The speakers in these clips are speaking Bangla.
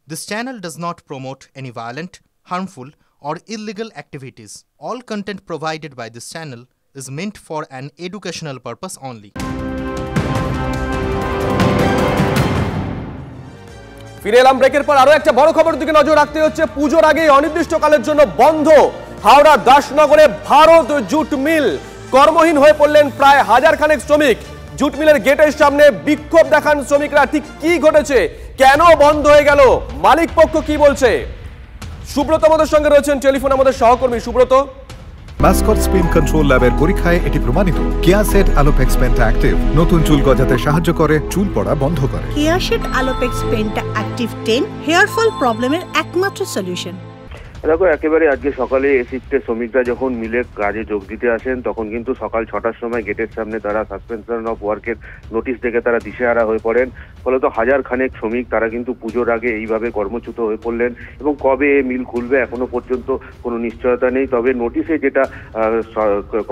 This channel does not promote any violent, harmful, or illegal activities. All content provided by this channel is meant for an educational purpose only. ফিরে এলাম ব্রেকের পর আরো একটা বড় খবরের দিকে নজর রাখতে হচ্ছে। পুজোর আগে অনির্দিষ্টকালের জন্য বন্ধ হাওড়া দাসনগরে ভারত জুট মিল। কর্মহীন হয়ে পড়লেন প্রায় 1000 খানেক শ্রমিক। জুট মিলের গেটের সামনে বিক্ষোভ দেখান শ্রমিকরা। ঠিক কি ঘটেছে, কেন বন্ধ হয়ে গেল, মালিক পক্ষ কি বলছে? সুব্রত আমাদের সঙ্গে রয়েছেন টেলিফোনে, আমাদের সহকর্মী সুব্রত। মাস্কট স্পিন কন্ট্রোল ল্যাবের পরীক্ষায় এটি প্রমাণিত। কেয়াসেট আলোপেক্স পেন্ট অ্যাক্টিভ নতুন চুল গজাতে সাহায্য করে, চুল পড়া বন্ধ করে। কেয়াসেট আলোপেক্স পেন্ট অ্যাক্টিভ 10 হেয়ার ফল প্রবলেমের একমাত্র সলিউশন। দেখো, একেবারে আজকে সকালে এ শিফটে শ্রমিকরা যখন মিলে কাজে যোগ দিতে আসেন তখন কিন্তু সকাল 6টার সময় গেটের সামনে তারা সাসপেনশন অফ ওয়ার্কের নোটিশ দেখে তারা দিশেহারা হয়ে পড়েন। ফলত 1000 খানেক শ্রমিক তারা কিন্তু পুজোর আগে এইভাবে কর্মচ্যুত হয়ে পড়লেন এবং কবে মিল খুলবে এখনো পর্যন্ত কোনো নিশ্চয়তা নেই। তবে নোটিশে যেটা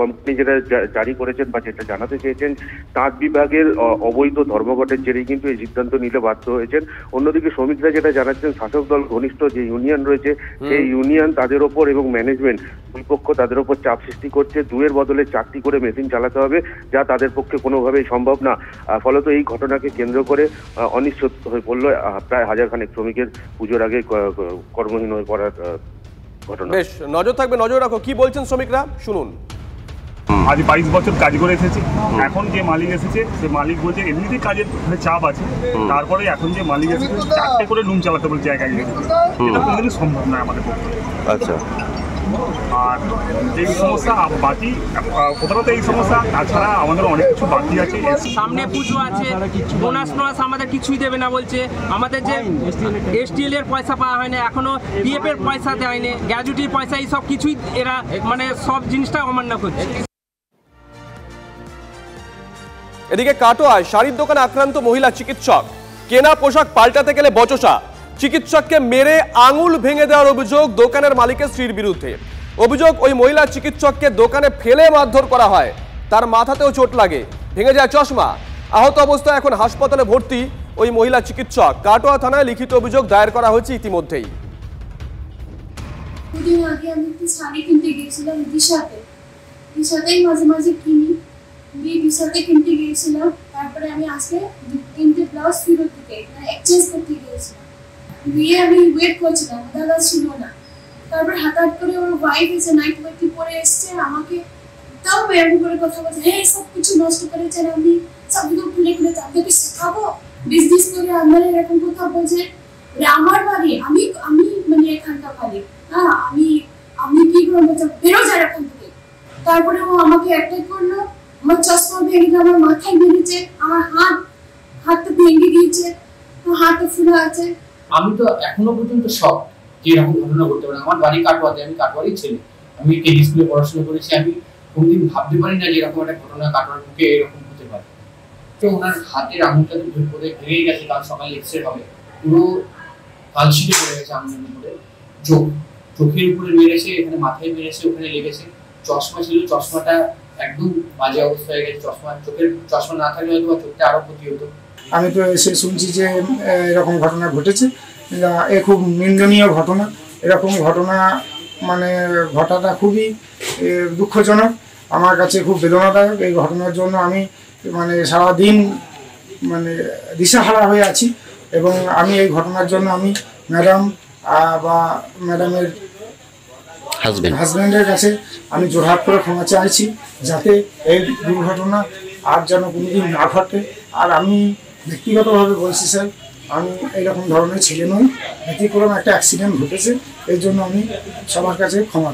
কোম্পানি যেটা জারি করেছেন বা যেটা জানাতে চেয়েছেন, তাঁত বিভাগের অবৈধ ধর্মঘটের জেরেই কিন্তু এই সিদ্ধান্ত নিতে বাধ্য হয়েছেন। অন্যদিকে শ্রমিকরা যেটা জানাচ্ছেন, শাসক দল ঘনিষ্ঠ যে ইউনিয়ন রয়েছে সেই ইউনিয়ন তাদের ওপর এবং ম্যানেজমেন্ট দুই পক্ষ তাদের ওপর চাপ সৃষ্টি করছে। 2-এর বদলে 4টি করে মেশিন চালাতে হবে, যা তাদের পক্ষে কোনোভাবেই সম্ভব না। ফলত এই ঘটনাকে কেন্দ্র করে অনিশ্চিত হয়ে পড়ল প্রায় 1000 খানেক শ্রমিকের পুজোর আগে কর্মহীন হয়ে পড়ার ঘটনা। বেশ, নজর থাকবে, নজর রাখো। কি বলছেন শ্রমিকরা, শুনুন। আজ 22 বছর কাজ করে এসেছি। এখন যে মালিক এসেছে সে মালিক বলছে এমনিতেই কাজের চাপ আছে, তারপরে এখন যে মালিক এসেছে 4টে করে রুম চালাতে বলছে জায়গায়। এটা কোনোদিনই সম্ভব নয় আমাদের পক্ষে। আচ্ছা, আর এই সমস্যা বাকি প্রধানত এই সমস্যা, তাছাড়া আমাদের অনেক কিছু বাকি আছে। সামনে পুজো আছে, বোনাস টোনাস আমাদের কিছুই দেবে না বলছে। আমাদের যে এসটিএল এর পয়সা পাওয়া হয়নি, এখনো পিএফ এর পয়সা দেয়নি, গ্র্যাজুইটির পয়সা, এই সব কিছুই এরা মানে সব জিনিসটা অমান্য করছে। এদিকে কাটোয়ায় শাড়ির দোকানে আক্রান্ত মহিলা চিকিৎসক। কেনা পোশাক পাল্টাতে গেলে বচসা। চিকিৎসককে মেরে আঙুল ভেঙে দেওয়ার অভিযোগ দোকানের মালিকের স্ত্রীর বিরুদ্ধে। অভিযোগ, ওই মহিলা চিকিৎসককে দোকানে ফেলে মারধর করা হয়, তার মাথাতেও চোট লাগে, ভেঙে যায় চশমা। আহত অবস্থায় এখন হাসপাতালে ভর্তি ওই মহিলা চিকিৎসক। কাটোয়া থানায় লিখিত অভিযোগ দায়ের করা হয়েছে ইতিমধ্যেই। দুদিন আগে আমি একটু শাড়ি কিনতে গিয়েছিলাম দিশাতেই মাঝে মাঝে কিনি, দিশাতে কিনতে গিয়েছিলাম। তারপরে আমি আজকে 3টে ব্লাউজ ফেরত দিতে এক্সচেঞ্জ করতে গিয়েছিলাম। গিয়ে আমি ওয়েট করছিলাম, দাদা ছিল না। তারপর হঠাৎ করে ওর ওয়াইফ এসে নাইট ওয়েটি পরে এসছে, আমাকে তাও এরকম করে কথা বলছে, হ্যাঁ সব কিছু নষ্ট করেছেন আপনি, সবগুলো খুলে খুলে আপনাকে শেখাবো, বিজনেস করে আপনার এরকম কথা বলছে। আমার বাড়ি, আমি মানে এখানকার বাড়ি, হ্যাঁ আমি কি করবো, বেরো যায় এখান থেকে। তারপরে ও আমাকে অ্যাটাক করলো, আমার চশমা ভেঙে গেল, আমার মাথায় মেরেছে, আমার হাতটা ভেঙে দিয়েছে, হাতটা ফুলে আছে। আমি তো এখনো পর্যন্ত সব যে এরকম ঘটনা ঘটতে পারে। আমার বাড়ি কাটোয়াতে, আমি কাটোয়ারই ছেলে, আমি কেজি স্কুলে পড়াশোনা করেছি। আমি কোনদিন ভাবতে পারি না যে এরকম একটা ঘটনা কাটোয়ার বুকে এরকম হতে পারে। তো ওনার হাতের আঙুলটা তো ভেঙে ভেঙে গেছে, কাল সকালে এক্সরে হবে, পুরো কালশিটে পড়ে গেছে আঙুলের উপরে। চোখের উপরে মেরেছে, এখানে মাথায় মেরেছে, ওখানে লেগেছে। চশমা ছিল, চশমাটা একদম বাজে অবস্থা হয়ে গেছে। চশমা না থাকলে হয়তো চোখটা আরো ক্ষতি হতো। আমি তো এসে শুনছি যে এরকম ঘটনা ঘটেছে, এ খুব নিন্দনীয় ঘটনা। এরকম ঘটনা মানে ঘটাটা খুবই দুঃখজনক, আমার কাছে খুব বেদনাদায়ক। এই ঘটনার জন্য আমি মানে সারাদিন মানে দিশাহারা হয়ে আছি এবং আমি এই ঘটনার জন্য আমি ম্যাডাম বা ম্যাডামের হাজব্যান্ডের কাছে আমি জোরহাত করে ক্ষমা চাইছি, যাতে এই দুর্ঘটনা আর যেন কোনোদিন না ঘটে। আর আমি ব্যক্তিগতভাবে বলছি স্যার, আমি এইরকম ধরনের ছেলে নই, ব্যতিক্রম একটা অ্যাক্সিডেন্ট ঘটেছে, এই জন্য আমি সবার কাছে ক্ষমা